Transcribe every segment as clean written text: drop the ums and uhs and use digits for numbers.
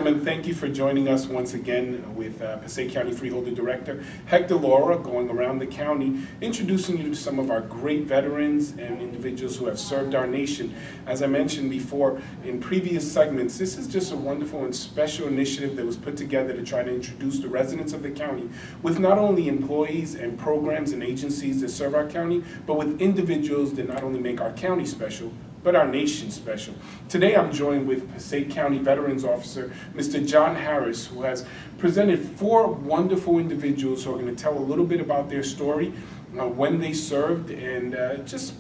Thank you for joining us once again with Passaic County Freeholder Director Hector Lora, going around the county, introducing you to some of our great veterans and individuals who have served our nation. As I mentioned before in previous segments, this is just a wonderful and special initiative that was put together to try to introduce the residents of the county with not only employees and programs and agencies that serve our county, but with individuals that not only make our county special, but our nation special. Today I'm joined with Passaic County Veterans Officer, Mr. John Harris, who has presented 4 wonderful individuals who are going to tell a little bit about their story, when they served, and just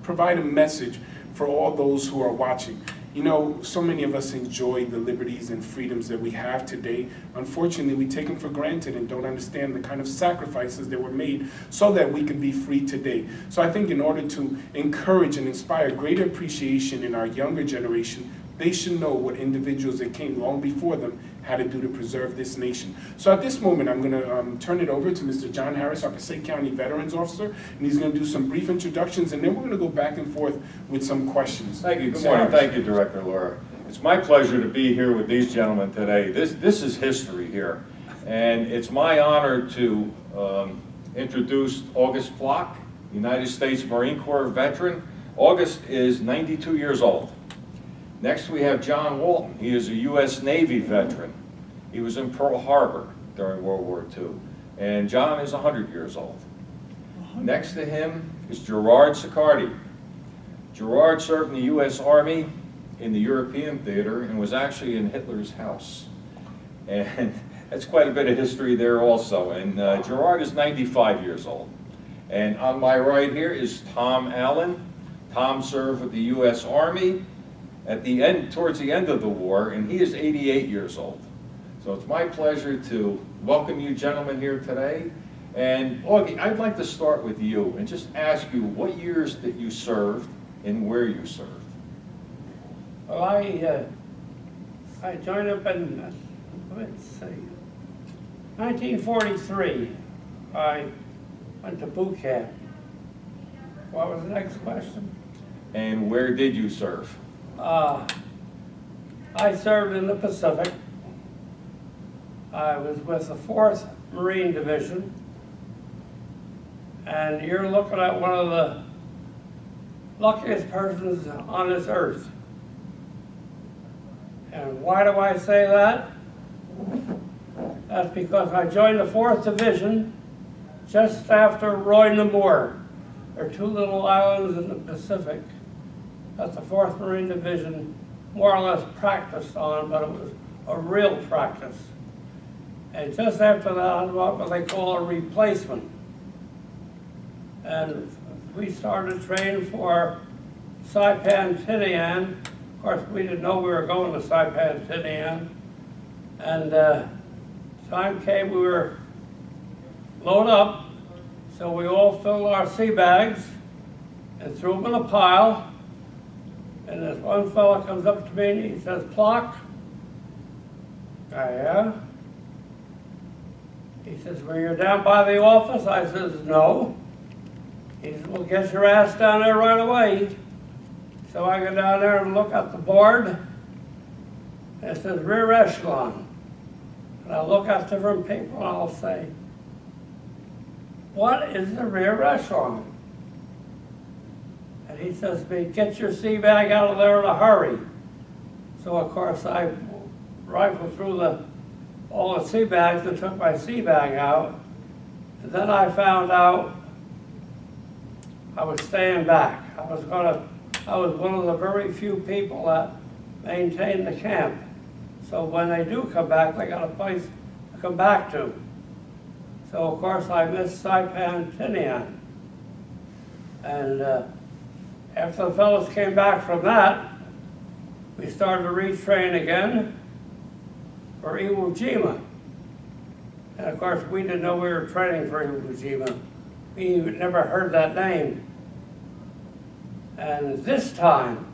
provide a message for all those who are watching. You know, so many of us enjoy the liberties and freedoms that we have today. Unfortunately, we take them for granted and don't understand the kind of sacrifices that were made so that we could be free today. So I think in order to encourage and inspire greater appreciation in our younger generation, they should know what individuals that came long before them had to do to preserve this nation. So at this moment, I'm going to turn it over to Mr. John Harris, our Passaic County Veterans Officer, and he's going to do some brief introductions, and then we're going to go back and forth with some questions. Thank you. Good morning. Thank you, Director Lora. It's my pleasure to be here with these gentlemen today. This is history here, and it's my honor to introduce August Ploch, United States Marine Corps veteran. August is 92 years old. Next we have John Walton. He is a U.S. Navy veteran. He was in Pearl Harbor during World War II. And John is 100 years old. Next to him is Gerard Siccardi. Gerard served in the U.S. Army in the European theater and was actually in Hitler's house. And that's quite a bit of history there also. And Gerard is 95 years old. And on my right here is Tom Allen. Tom served with the U.S. Army at the end, towards the end of the war, and he is 88 years old. So it's my pleasure to welcome you gentlemen here today. And Augie, I'd like to start with you and just ask you what years that you served and where you served. Well, I joined up in, let's see, 1943. I went to boot camp. What was the next question? And where did you serve? I served in the Pacific. I was with the 4th Marine Division. And you're looking at one of the luckiest persons on this earth. And why do I say that? That's because I joined the 4th Division just after Roy Namur. There are 2 little islands in the Pacific that the 4th Marine Division more or less practiced on, but it was a real practice. And just after that, I was what they call a replacement. And we started training for Saipan Tinian. Of course, we didn't know we were going to Saipan Tinian. And time came, we were loaded up, so we all filled our sea bags and threw them in a pile. And this one fellow comes up to me and he says, "Ploch?" Yeah. He says, "Well, you're down by the office?" I says, "No." He says, "Well, get your ass down there right away." So I go down there and look at the board. And it says rear echelon. And I look at different people and I'll say, "What is the rear echelon?" And he says to me, "Get your sea bag out of there in a hurry." So of course I rifled through all the sea bags and took my sea bag out. And then I found out I was staying back. I was one of the very few people that maintained the camp. So when they do come back, they got a place to come back to. So of course I missed Saipan Tinian. And after the fellows came back from that, we started to retrain again for Iwo Jima. And of course, we didn't know we were training for Iwo Jima. We never heard that name. And this time,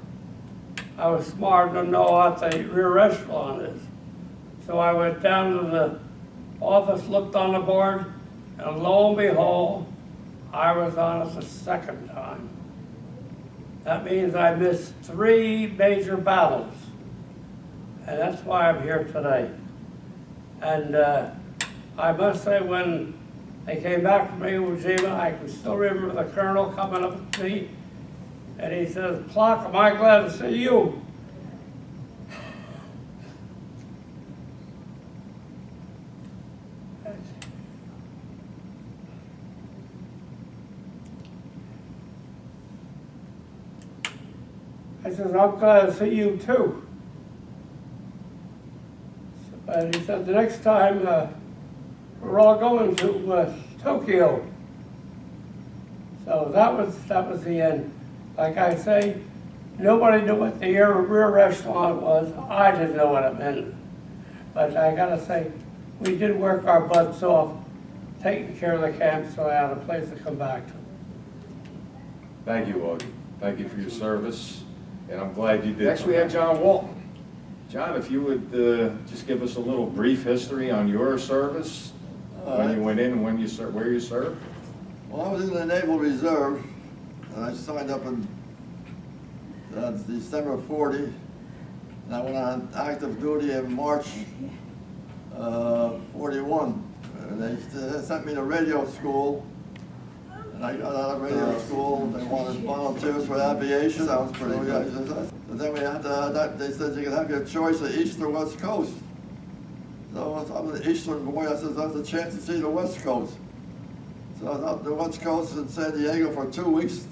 I was smart to know what the rear echelon is. So I went down to the office, looked on the board, and lo and behold, I was on it the 2nd time. That means I missed 3 major battles. and that's why I'm here today. And I must say, when they came back from Iwo Jima, I can still remember the colonel coming up to me, and he says, "Ploch, am I glad to see you?" I says, "I'm glad to see you too." And he said, "The next time we're all going to Tokyo." So that was the end. Like I say, nobody knew what the rear echelon was. I didn't know what it meant. But I gotta say, we did work our butts off taking care of the camp, so I had a place to come back to. Thank you, Augie. Thank you for your service, and I'm glad you did. Next, we have John Walton. John, if you would just give us a little brief history on your service, when you went in and when you where you served. Well, I was in the Naval Reserve, and I signed up in December '40, and I went on active duty in March '41. And they sent me to radio school, and I got out of radio school. They wanted volunteers for aviation. That was pretty good. But then we had to, they said you could have your choice of East or West Coast. So I was an Eastern boy. I said, "That's a chance to see the West Coast." So I was out the West Coast in San Diego for 2 weeks.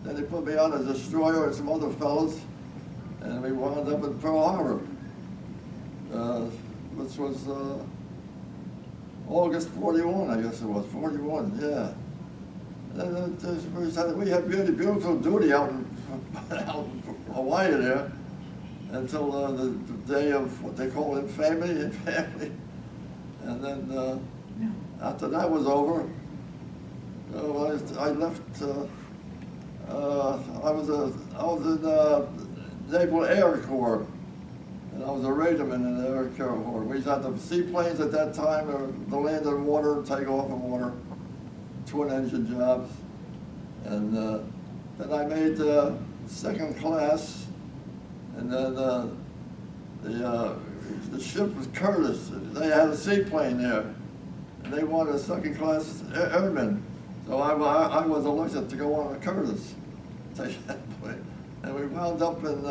Then they put me on a destroyer and some other fellows, and we wound up in Pearl Harbor, which was August '41, I guess it was, 41, yeah. And then we had really beautiful duty out in Hawaii there until the day of what they call infamy. And then after that was over, I left. I was in Naval Air Corps, and I was a radarman in the Air Corps. We had the seaplanes at that time, the land and water, take off in water, twin engine jobs, and then I made second class, and then the ship was Curtis. They had a seaplane there, and they wanted a second class airman. So I was elected to go on a Curtis, and we wound up in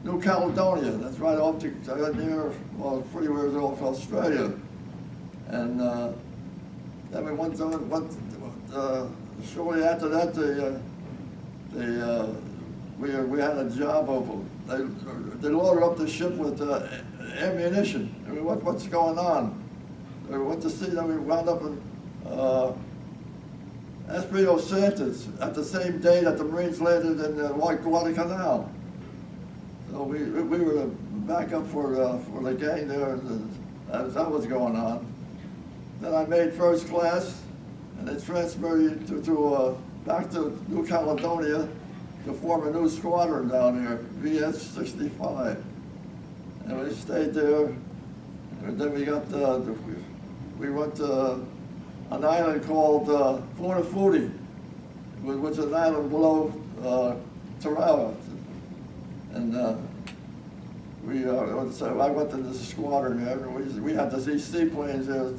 New Caledonia. That's right off near, well, 40 years off Australia. And then we went shortly after that, we had a job of, they loaded up the ship with ammunition. I mean, what's going on? We went to see them. We wound up in Espirito Santos at the same day that the Marines landed in Guadalcanal. So we were the backup for the gang there as that was going on. Then I made first class, and they transferred me back to New Caledonia to form a new squadron down there, VS 65. And we stayed there, and then we went to an island called Funafuti, which is an island below Tarawa. And I went to this squadron there, and we had these seaplanes there.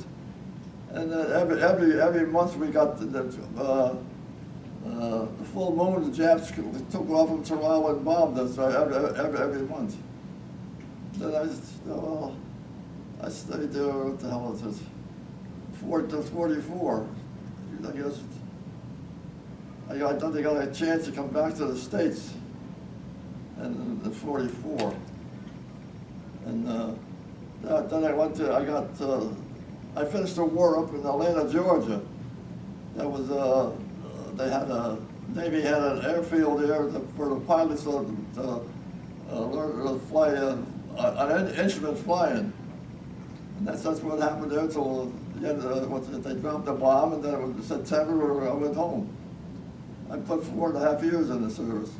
And every month we got the full moon. The Japs took off from Tarawa and bombed us every month. Then I stayed there. What the hell is this? 44. I guess I thought they got a chance to come back to the States, and in 44. And then I finished the war up in Atlanta, Georgia. That was Navy had an airfield there for the pilots to learn to fly an instrument flying. And that's what happened there until the end. They dropped the bomb, and then it was September I went home. I put 4.5 years in the service,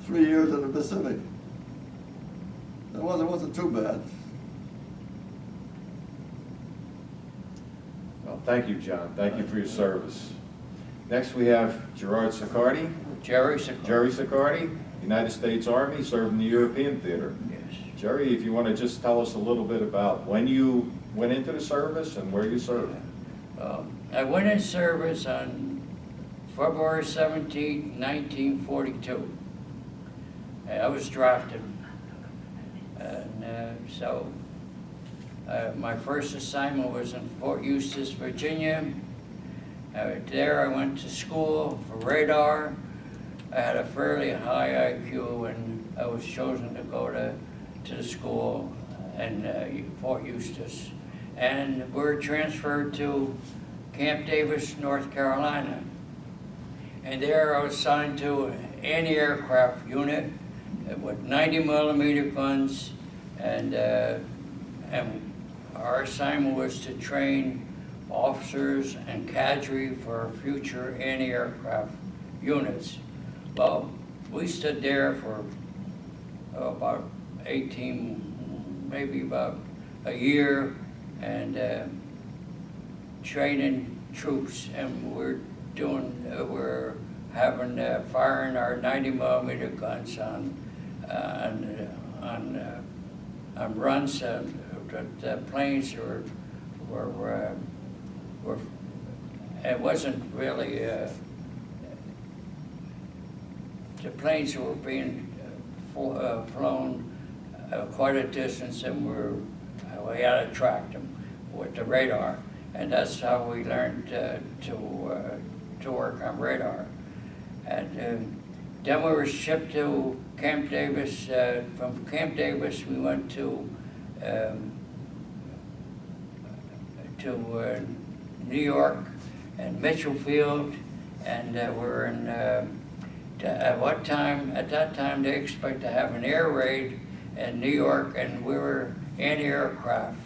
3 years in the Pacific. It wasn't too bad. Well, thank you, John. Thank you for your service. Next, we have Gerard Siccardi. Jerry Siccardi. Jerry Siccardi, United States Army, served in the European theater. Yes. Jerry, if you want to just tell us a little bit about when you went into the service and where you served. I went in service on February 17, 1942. I was drafted. And my first assignment was in Fort Eustis, Virginia. There I went to school for radar. I had a fairly high IQ, and I was chosen to go to the school in Fort Eustis. And we were transferred to Camp Davis, North Carolina. And there I was assigned to an anti-aircraft unit with 90 mm guns, and our assignment was to train officers and cadre for future anti-aircraft units. Well, we stood there for about 18, maybe about a year, and training troops, and we're firing our 90 mm guns on runs. The planes were it wasn't really the planes were being flown quite a distance, and we had to track them with the radar, and that's how we learned to work on radar. And then we were shipped to Camp Davis. From Camp Davis, we went to New York and Mitchell Field, and we're in. At that time, they expect to have an air raid in New York, and we were anti-aircraft.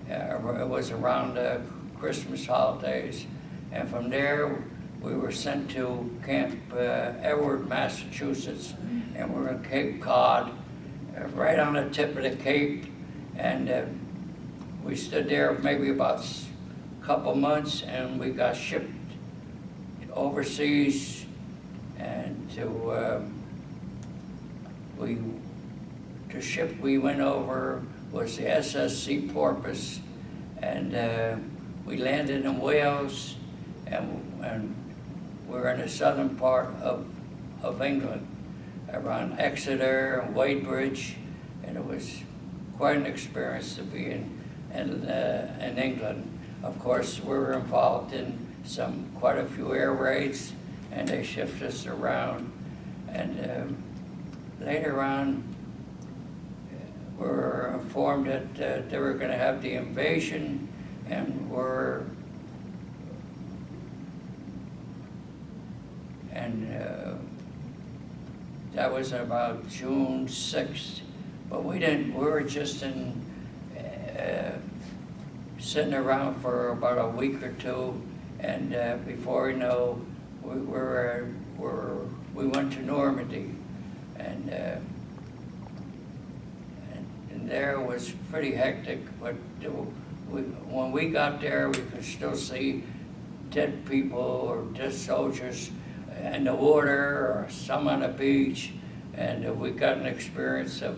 It was around the Christmas holidays, and from there we were sent to Camp Edward, Massachusetts, and we were in Cape Cod, right on the tip of the Cape, and we stood there maybe about a couple months, and we got shipped overseas, and the ship we went over was the SSC Porpoise, and we landed in Wales, and we're in the southern part of England, around Exeter and Wadebridge, and it was quite an experience to be in England. Of course, we were involved in quite a few air raids, and they shifted us around. And later on, we were informed that they were going to have the invasion, and that was about June 6th. But we were just sitting around for about a week or two, and before we know, we went to Normandy, and there was pretty hectic, but when we got there, we could still see dead people or dead soldiers in the water, or some on the beach, and we got an experience of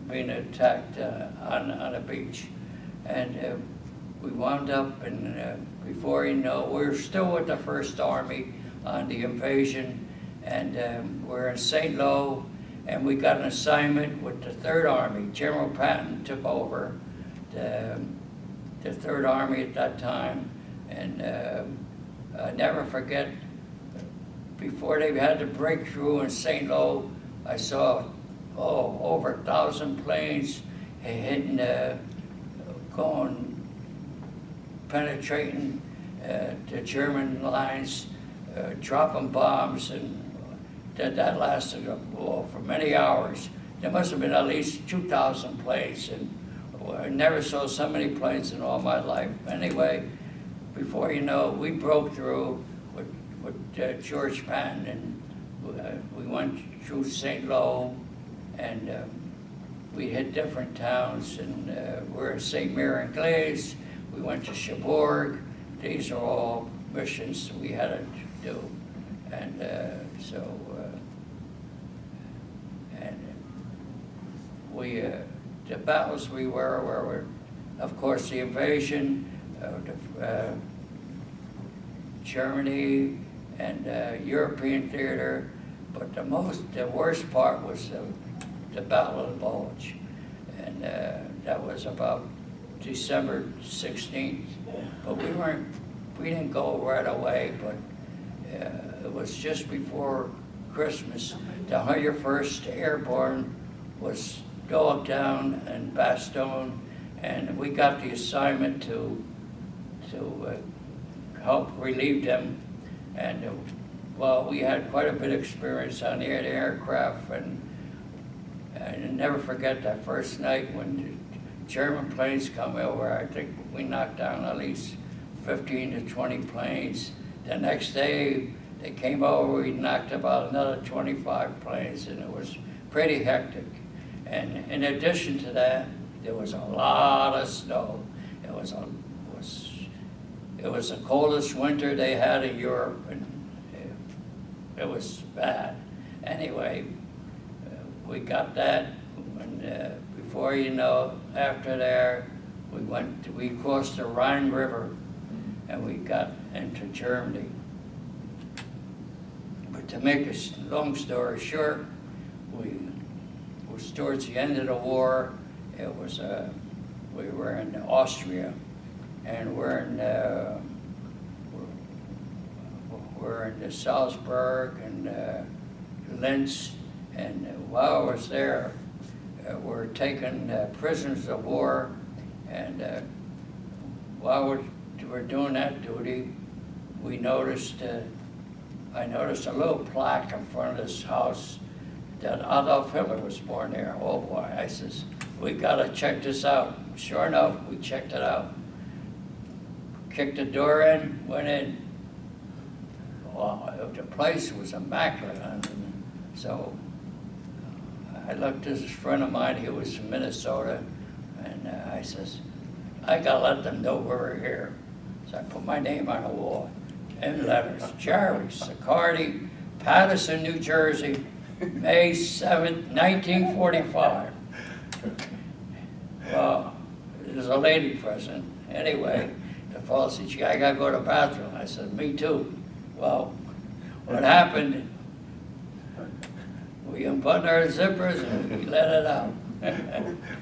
being attacked on a beach. And we wound up, and before you know, we were still with the First Army on the invasion, and we're in St. Lo, and we got an assignment with the Third Army. General Patton took over the Third Army at that time, and I never forget, before they had the breakthrough in St. Lo, I saw over 1,000 planes hitting, penetrating the German lines, dropping bombs, and that lasted for many hours. There must have been at least 2,000 planes, and I never saw so many planes in all my life. Anyway, before you know, we broke through with George Patton, and we went through St. Lo, and we hit different towns, and we're in St. Mary and Glaze. We went to Cherbourg. These are all missions we had to do, and the battles we were, of course, the invasion of Germany and European theater, but the worst part was the Battle of the Bulge, and that was about December 16th. But we didn't go right away, but it was just before Christmas. The 101st Airborne was dug down in Bastogne, and we got the assignment to help relieve them. And well, we had quite a bit of experience on the aircraft, and I never forget that first night when the German planes come over. I think we knocked down at least 15 to 20 planes. The next day they came over, we knocked about another 25 planes, and it was pretty hectic. And in addition to that, there was a lot of snow. It was the coldest winter they had in Europe, and it was bad. Anyway, we got that, and before you know, after there, we crossed the Rhine River, and we got into Germany. But to make a long story short, we was towards the end of the war. It was we were in Austria, and we're in Salzburg and Linz, and while I was there, we're taking prisoners of war, and while we're doing that duty, we noticed I noticed a little plaque in front of this house that Adolf Hitler was born there. Oh boy, I says, we gotta check this out. Sure enough, we checked it out. Kicked the door in, went in. Wow, the place was immaculate. So I looked at this friend of mine, he was from Minnesota, and I says, I gotta let them know we're here. So I put my name on the wall in letters, Gerard Siccardi, Paterson, New Jersey, May 7th, 1945. Well, there's a lady present. Anyway, the fellow said, gee, I gotta go to the bathroom. I said, me too. Well, what happened, we unbuttoned our zippers and we let it out.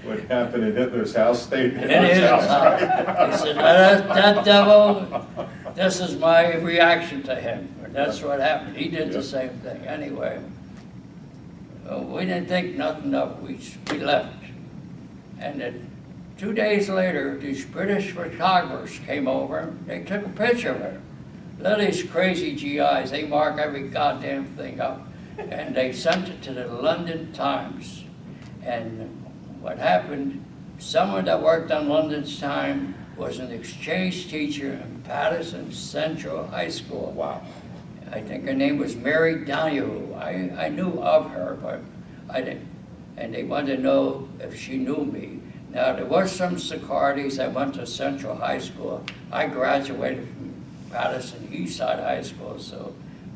What happened at Hitler's house stayed in In his his house. house. He said, that devil, this is my reaction to him. That's what happened. He did the same thing. Anyway, we didn't think nothing of it. We left. And then 2 days later, these British photographers came over. They took a picture of it. Look at these crazy GIs. They mark every goddamn thing up. And they sent it to the London Times. And what happened, someone that worked on London's Time was an exchange teacher in Paterson Central High School. Wow. I think her name was Mary Donahue. I knew of her, but I didn't. And they wanted to know if she knew me. Now, there was some Siccardis that went to Central High School. I graduated from Paterson Eastside High School,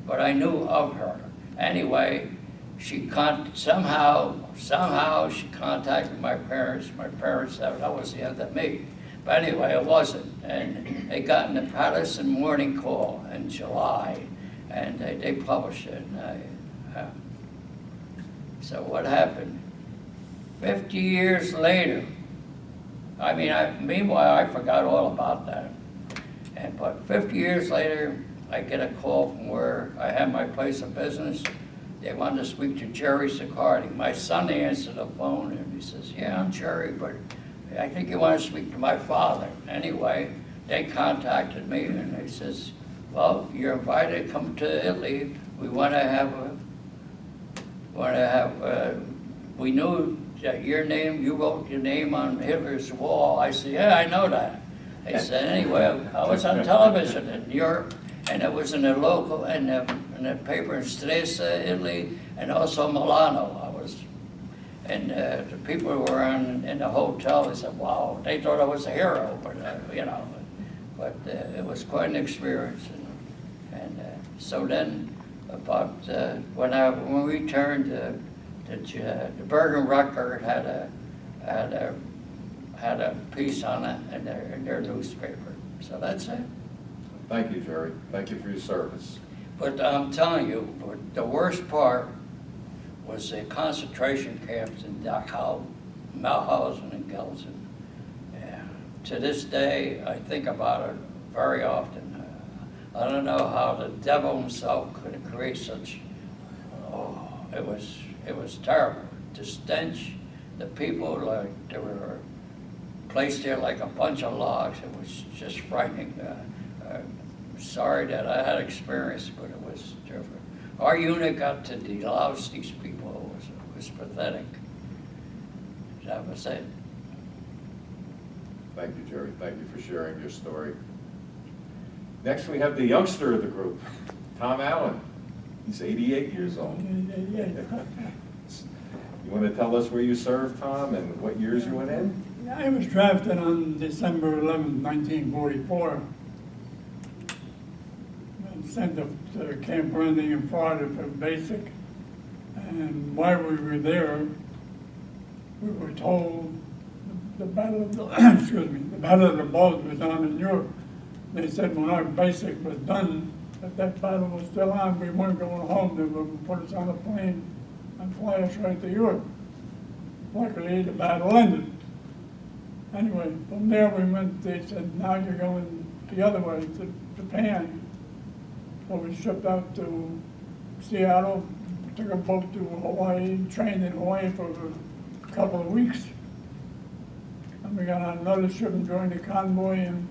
but I knew of her. Anyway, somehow she contacted my parents. My parents said that was the end of me. But anyway, it wasn't. And they got in the Paterson Morning Call in July, and they published it. So what happened? 50 years later, meanwhile, I forgot all about that. But 50 years later, I get a call from where I had my place of business. They wanted to speak to Gerard Siccardi. My son answered the phone, and he says, yeah, I'm Jerry, but I think you want to speak to my father. Anyway, they contacted me, and they says, well, you're invited to come to Italy. We want to have we knew that you wrote your name on Hitler's wall. I said, yeah, I know that. They said, anyway, I was on television in Europe, and it was in the local, in the paper in Stresa, Italy, and also Milano. And the people who were in the hotel, they said, wow, they thought I was a hero, but it was quite an experience. And so then, about when we returned, the Bergen Record had had a piece on it in their newspaper. So that's it. Thank you, Jerry. Thank you for your service. But I'm telling you, the worst part was the concentration camps in Dachau, Mauthausen, and Gelsen. Yeah. To this day, I think about it very often. I don't know how the devil himself could create such. Oh, it was terrible. The stench, the people, like they were placed there like a bunch of logs. It was just frightening. Sorry that I had experience, but it was different. Our unit got to delouse these people. It was pathetic. That was it. Thank you, Jerry. Thank you for sharing your story. Next, we have the youngster of the group, Tom Allen. He's 88 years old. You want to tell us where you served, Tom, and what years you went in? I was drafted on December 11, 1944. And sent to Camp Landing in Florida for basic. And while we were there, we were told the battle of the, excuse me, the battle of the Bulge was on in Europe. They said when our basic was done, that battle was still on, we weren't going home. They would put us on a plane and fly us right to Europe. Luckily, the battle ended. Anyway, from there we went, they said, now you're going the other way to Japan. So we shipped out to Seattle, took a boat to Hawaii, trained in Hawaii for a couple of weeks. And we got on another ship and joined the convoy, and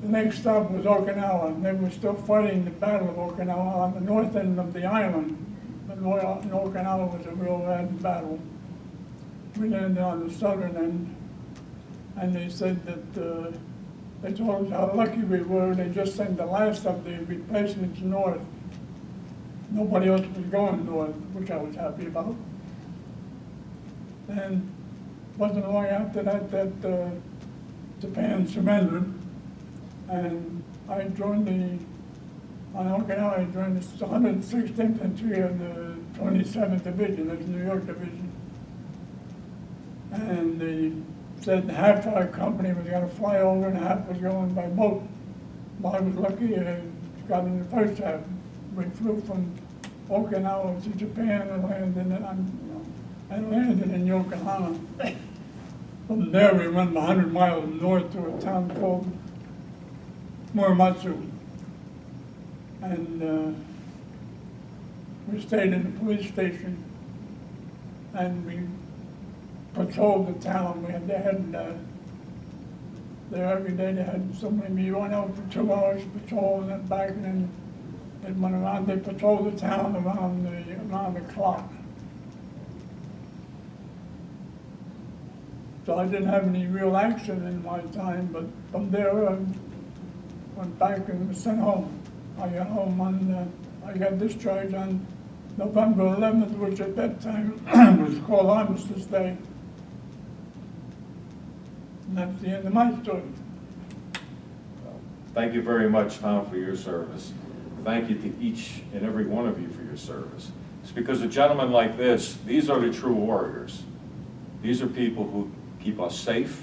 the next stop was Okinawa, and they were still fighting the Battle of Okinawa on the north end of the island. But in Okinawa was a real bad battle. We landed on the southern end, and they said that they told us how lucky we were. They just sent the last of the replacements north. Nobody else was going north, which I was happy about. And wasn't long after that Japan surrendered, and I joined on Okinawa, I joined the 106th Infantry of the 27th Division, that's New York Division. And they said half our company was going to fly over and half was going by boat. Well, I was lucky, I got in the first half. We flew from Okinawa to Japan and landed in Yokohama. From there we went 100 miles north to a town called Muramatsu. And we stayed in the police station, and we patrolled the town. They had there every day. They had somebody, we went out for 2 hours patrol and then back, and then they went around. They patrolled the town around the clock. So I didn't have any real action in my time, but from there I went back and was sent home. I got home I got discharged on November 11th, which at that time was called Armistice Day. And that's the end of my story. Thank you very much, Tom, for your service. Thank you to each and every one of you for your service. It's because of gentlemen like this, these are the true warriors. These are people who keep us safe,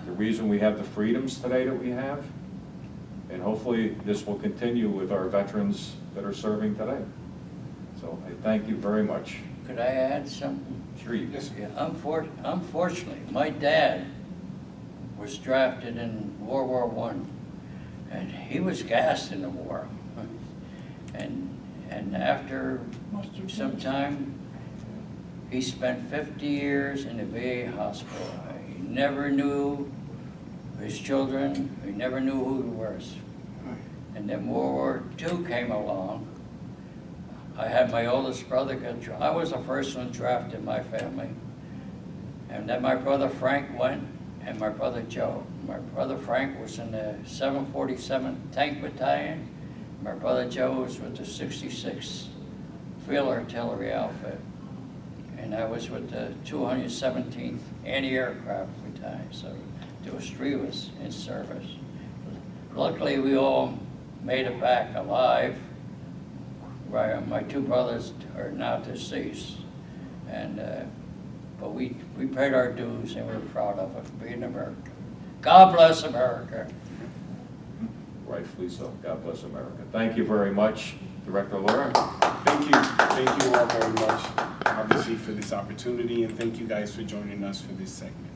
the reason we have the freedoms today that we have, and hopefully this will continue with our veterans that are serving today. So I thank you very much. Could I add something? Sure you can. Yes, sir. Yeah, unfortunately, my dad was drafted in World War I, and he was gassed in the war. And after some time, he spent 50 years in a VA hospital. He never knew his children. He never knew who he was. And then World War II came along. I had my oldest brother get drafted. I was the first one drafted in my family. And then my brother Frank went, and my brother Joe. My brother Frank was in the 747 Tank Battalion. My brother Joe was with the 66th Field Artillery Outfit. And I was with the 217th Anti-Aircraft Battalion, so there was three of us in service. Luckily, we all made it back alive. My two brothers are now deceased, but but we paid our dues and we're proud of it, being American. God bless America. Rightfully so. God bless America. Thank you very much, Director Lora. Thank you all very much, obviously, for this opportunity, and thank you guys for joining us for this segment.